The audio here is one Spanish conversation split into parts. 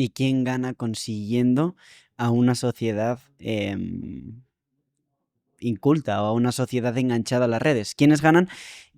¿Y quién gana consiguiendo a una sociedad inculta o a una sociedad enganchada a las redes? ¿Quiénes ganan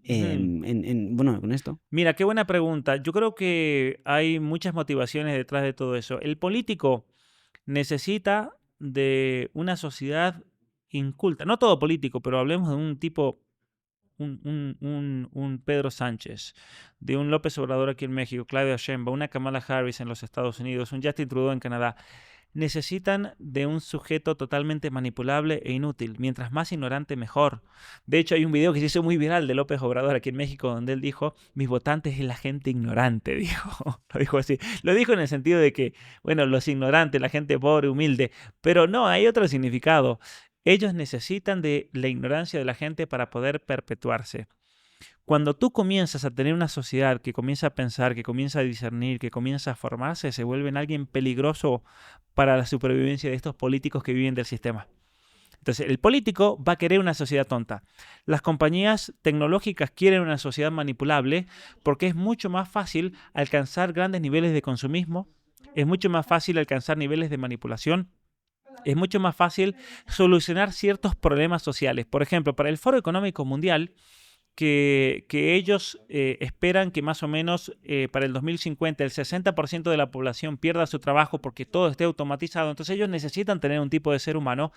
Ujú. bueno, con esto? Mira, qué buena pregunta. Yo creo que hay muchas motivaciones detrás de todo eso. El político necesita de una sociedad inculta. No todo político, pero hablemos de un tipo, un Pedro Sánchez, de un López Obrador aquí en México, Claudia Sheinbaum, una Kamala Harris en los Estados Unidos, un Justin Trudeau en Canadá. Necesitan de un sujeto totalmente manipulable e inútil. Mientras más ignorante, mejor. De hecho, hay un video que se hizo muy viral de López Obrador aquí en México donde él dijo, mis votantes es la gente ignorante, dijo. Lo dijo así. Lo dijo en el sentido de que, bueno, los ignorantes, la gente pobre, humilde. Pero no, hay otro significado. Ellos necesitan de la ignorancia de la gente para poder perpetuarse. Cuando tú comienzas a tener una sociedad que comienza a pensar, que comienza a discernir, que comienza a formarse, se vuelven alguien peligroso para la supervivencia de estos políticos que viven del sistema. Entonces, el político va a querer una sociedad tonta. Las compañías tecnológicas quieren una sociedad manipulable porque es mucho más fácil alcanzar grandes niveles de consumismo, es mucho más fácil alcanzar niveles de manipulación, es mucho más fácil solucionar ciertos problemas sociales. Por ejemplo, para el Foro Económico Mundial, que ellos esperan que más o menos para el 2050 el 60% de la población pierda su trabajo porque todo esté automatizado. Entonces ellos necesitan tener un tipo de ser humano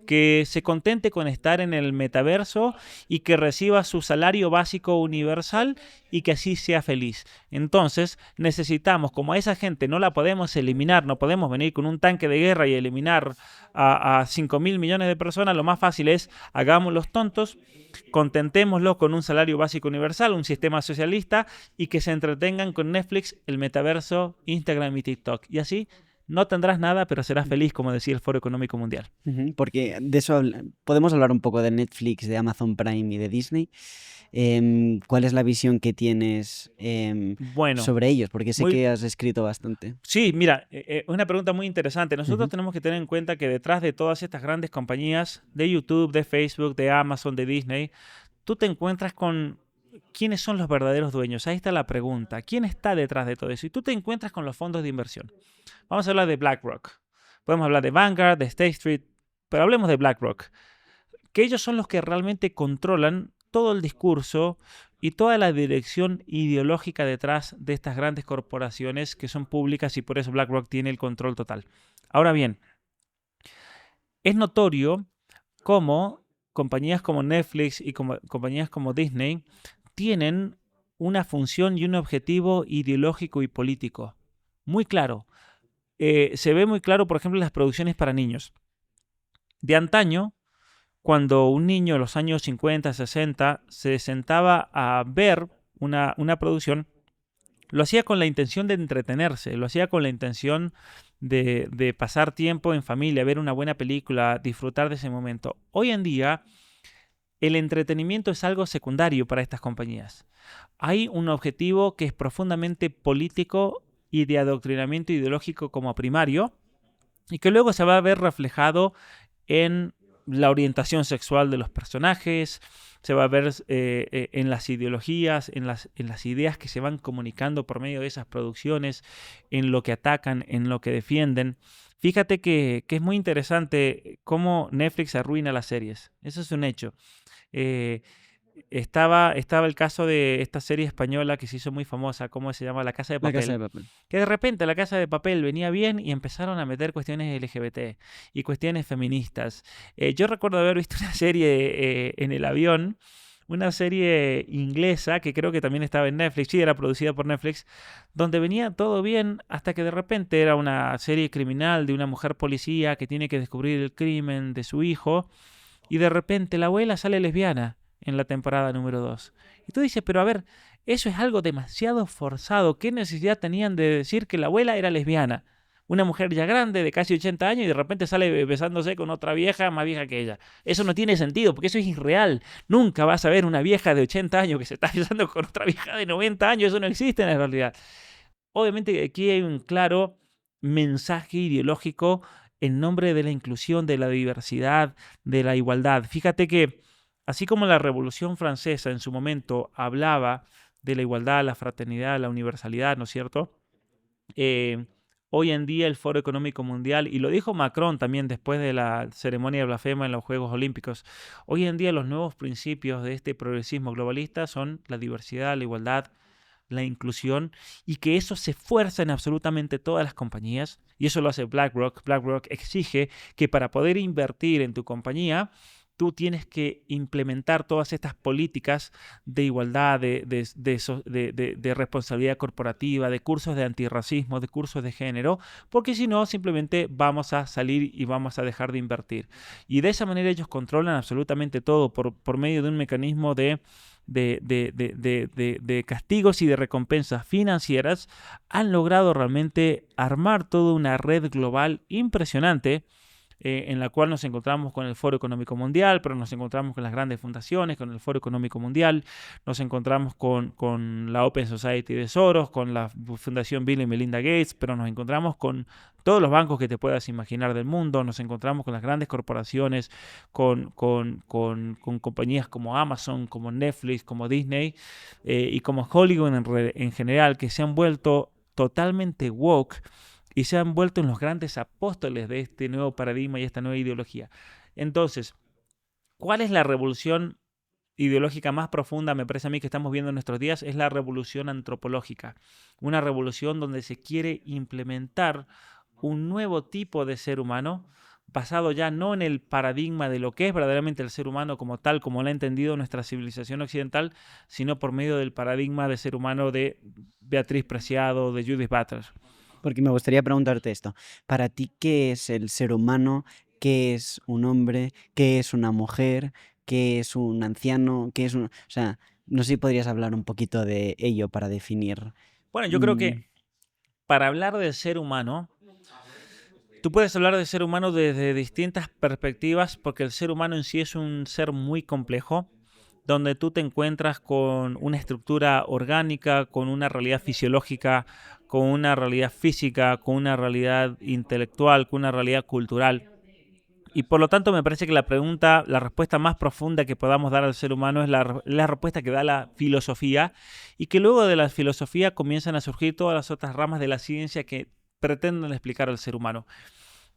que se contente con estar en el metaverso y que reciba su salario básico universal y que así sea feliz. Entonces necesitamos, como a esa gente no la podemos eliminar, no podemos venir con un tanque de guerra y eliminar a 5 mil millones de personas, lo más fácil es hagamos los tontos, contentémoslo con un salario básico universal, un sistema socialista y que se entretengan con Netflix, el metaverso, Instagram y TikTok. Y así no tendrás nada, pero serás feliz, como decía el Foro Económico Mundial. Porque de eso podemos hablar un poco de Netflix, de Amazon Prime y de Disney. ¿Cuál es la visión que tienes Bueno, sobre ellos? Porque sé muy, que has escrito bastante. sí, mira, una pregunta muy interesante. Nosotros Ujú, tenemos que tener en cuenta que detrás de todas estas grandes compañías de YouTube, de Facebook, de Amazon, de Disney, tú te encuentras con quiénes son los verdaderos dueños. Ahí está la pregunta. ¿Quién está detrás de todo eso? Y tú te encuentras con los fondos de inversión. Vamos a hablar de BlackRock. Podemos hablar de Vanguard, de State Street, pero hablemos de BlackRock, que ellos son los que realmente controlan todo el discurso y toda la dirección ideológica detrás de estas grandes corporaciones que son públicas y por eso BlackRock tiene el control total. Ahora bien, es notorio cómo compañías como Netflix y compañías como Disney tienen una función y un objetivo ideológico y político muy claro. Se ve muy claro, por ejemplo, en las producciones para niños. De antaño, cuando un niño en los años 50, 60 se sentaba a ver una producción, lo hacía con la intención de entretenerse, lo hacía con la intención de pasar tiempo en familia, ver una buena película, disfrutar de ese momento. Hoy en día, el entretenimiento es algo secundario para estas compañías. Hay un objetivo que es profundamente político y de adoctrinamiento ideológico como primario, y que luego se va a ver reflejado en la orientación sexual de los personajes, se va a ver en las ideologías, en las ideas que se van comunicando por medio de esas producciones, en lo que atacan, en lo que defienden. Fíjate que es muy interesante cómo Netflix arruina las series. Eso es un hecho. Eh, estaba el caso de esta serie española que se hizo muy famosa, ¿cómo se llama? La Casa de La Casa de Papel. Papel. Que de repente La Casa de Papel venía bien y empezaron a meter cuestiones LGBT y cuestiones feministas. Yo recuerdo haber visto una serie en el avión, una serie inglesa que creo que también estaba en Netflix, sí, era producida por Netflix, donde venía todo bien hasta que de repente era una serie criminal de una mujer policía que tiene que descubrir el crimen de su hijo y de repente la abuela sale lesbiana en la temporada número 2. Y tú dices, pero a ver, eso es algo demasiado forzado. ¿Qué necesidad tenían de decir que la abuela era lesbiana? Una mujer ya grande, de casi 80 años, y de repente sale besándose con otra vieja más vieja que ella. Eso no tiene sentido, porque eso es irreal. Nunca vas a ver una vieja de 80 años que se está besando con otra vieja de 90 años. Eso no existe en la realidad. Obviamente aquí hay un claro mensaje ideológico en nombre de la inclusión, de la diversidad, de la igualdad. Fíjate que así como la Revolución Francesa en su momento hablaba de la igualdad, la fraternidad, la universalidad, ¿no es cierto? Eh, hoy en día el Foro Económico Mundial, y lo dijo Macron también después de la ceremonia de blasfema en los Juegos Olímpicos, hoy en día los nuevos principios de este progresismo globalista son la diversidad, la igualdad, la inclusión, y que eso se fuerza en absolutamente todas las compañías, y eso lo hace BlackRock. BlackRock exige que para poder invertir en tu compañía, tú tienes que implementar todas estas políticas de igualdad, de responsabilidad corporativa, de cursos de antirracismo, de cursos de género, porque si no, simplemente vamos a salir y vamos a dejar de invertir. Y de esa manera ellos controlan absolutamente todo por medio de un mecanismo de castigos y de recompensas financieras. Han logrado realmente armar toda una red global impresionante, en la cual nos encontramos con el Foro Económico Mundial, pero nos encontramos con las grandes fundaciones, con el Foro Económico Mundial, nos encontramos con la Open Society de Soros, con la Fundación Bill y Melinda Gates, pero nos encontramos con todos los bancos que te puedas imaginar del mundo, nos encontramos con las grandes corporaciones, con compañías como Amazon, como Netflix, como Disney, y como Hollywood en general, que se han vuelto totalmente woke y se han vuelto en los grandes apóstoles de este nuevo paradigma y esta nueva ideología. Entonces, ¿cuál es la revolución ideológica más profunda, me parece a mí, que estamos viendo en nuestros días? Es la revolución antropológica. Una revolución donde se quiere implementar un nuevo tipo de ser humano basado ya no en el paradigma de lo que es verdaderamente el ser humano como tal, como lo ha entendido nuestra civilización occidental, sino por medio del paradigma de ser humano de Beatriz Preciado, de Judith Butler. Porque me gustaría preguntarte esto. Para ti, ¿qué es el ser humano? ¿Qué es un hombre? ¿Qué es una mujer? ¿Qué es un anciano? ¿Qué es un...? O sea, no sé si podrías hablar un poquito de ello para definir. Bueno, yo creo que para hablar del ser humano, tú puedes hablar del ser humano desde distintas perspectivas, porque el ser humano en sí es un ser muy complejo, donde tú te encuentras con una estructura orgánica, con una realidad fisiológica, con una realidad física, con una realidad intelectual, con una realidad cultural. Y por lo tanto me parece que la respuesta más profunda que podamos dar al ser humano es la respuesta que da la filosofía, y que luego de la filosofía comienzan a surgir todas las otras ramas de la ciencia que pretenden explicar al ser humano.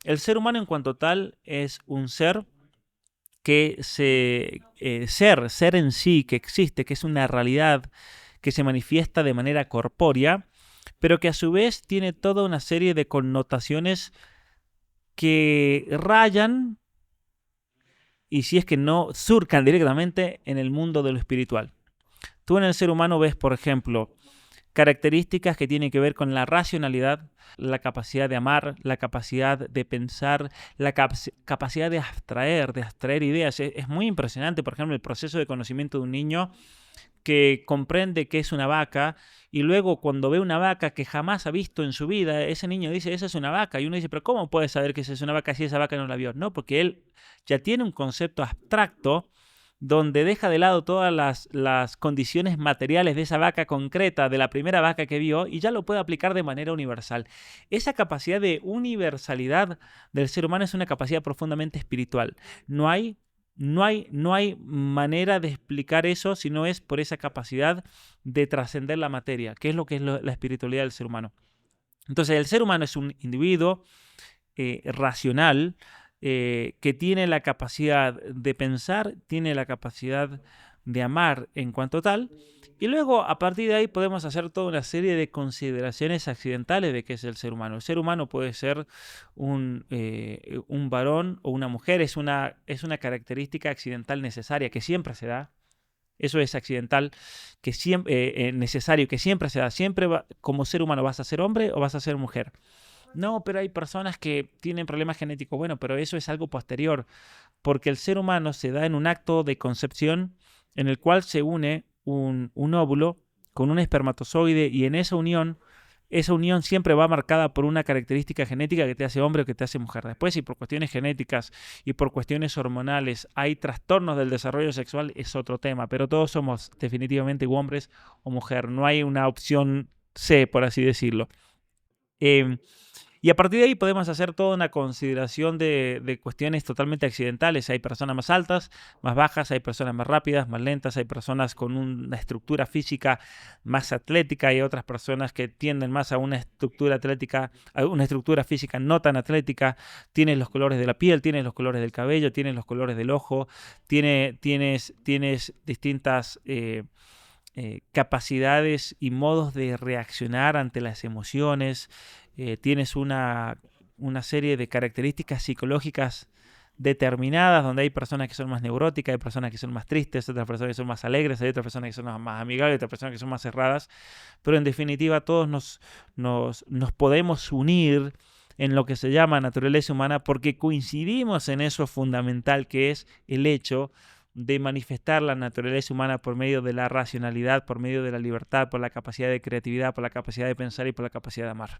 El ser humano en cuanto tal es un ser que ser en sí, que existe, que es una realidad que se manifiesta de manera corpórea, pero que a su vez tiene toda una serie de connotaciones que rayan, y si es que no surcan directamente, en el mundo de lo espiritual. Tú en el ser humano ves, por ejemplo, características que tienen que ver con la racionalidad, la capacidad de amar, la capacidad de pensar, la capacidad de abstraer ideas. Es muy impresionante, por ejemplo, el proceso de conocimiento de un niño que comprende qué es una vaca, y luego cuando ve una vaca que jamás ha visto en su vida, ese niño dice, esa es una vaca, y uno dice, pero ¿cómo puede saber que esa es una vaca si esa vaca no la vio? No, porque él ya tiene un concepto abstracto donde deja de lado todas las condiciones materiales de esa vaca concreta, de la primera vaca que vio, y ya lo puede aplicar de manera universal. Esa capacidad de universalidad del ser humano es una capacidad profundamente espiritual. No hay manera de explicar eso si no es por esa capacidad de trascender la materia, que es lo que es la espiritualidad del ser humano. Entonces, el ser humano es un individuo racional, que tiene la capacidad de pensar, tiene la capacidad de amar en cuanto tal, y luego a partir de ahí podemos hacer toda una serie de consideraciones accidentales de qué es el ser humano. El ser humano puede ser un varón o una mujer, es una característica accidental necesaria que siempre se da. Eso es accidental, que siempre, necesario, que siempre se da. Siempre como ser humano vas a ser hombre o vas a ser mujer. No, pero hay personas que tienen problemas genéticos. Bueno, pero eso es algo posterior, porque el ser humano se da en un acto de concepción en el cual se une un óvulo con un espermatozoide, y en esa unión siempre va marcada por una característica genética que te hace hombre o que te hace mujer. Después, si por cuestiones genéticas y por cuestiones hormonales hay trastornos del desarrollo sexual, es otro tema, pero todos somos definitivamente hombres o mujer. No hay una opción C, por así decirlo. Y a partir de ahí podemos hacer toda una consideración de cuestiones totalmente accidentales. Hay personas más altas, más bajas, hay personas más rápidas, más lentas, hay personas con una estructura física más atlética, hay otras personas que tienden más a una estructura atlética, a una estructura física no tan atlética. Tienes los colores de la piel, tienes los colores del cabello, tienes los colores del ojo, tienes distintas capacidades y modos de reaccionar ante las emociones. Tienes una serie de características psicológicas determinadas, donde hay personas que son más neuróticas, hay personas que son más tristes, otras personas que son más alegres, hay otras personas que son más amigables, otras personas que son más cerradas, pero en definitiva todos nos podemos unir en lo que se llama naturaleza humana porque coincidimos en eso fundamental que es el hecho de manifestar la naturaleza humana por medio de la racionalidad, por medio de la libertad, por la capacidad de creatividad, por la capacidad de pensar y por la capacidad de amar.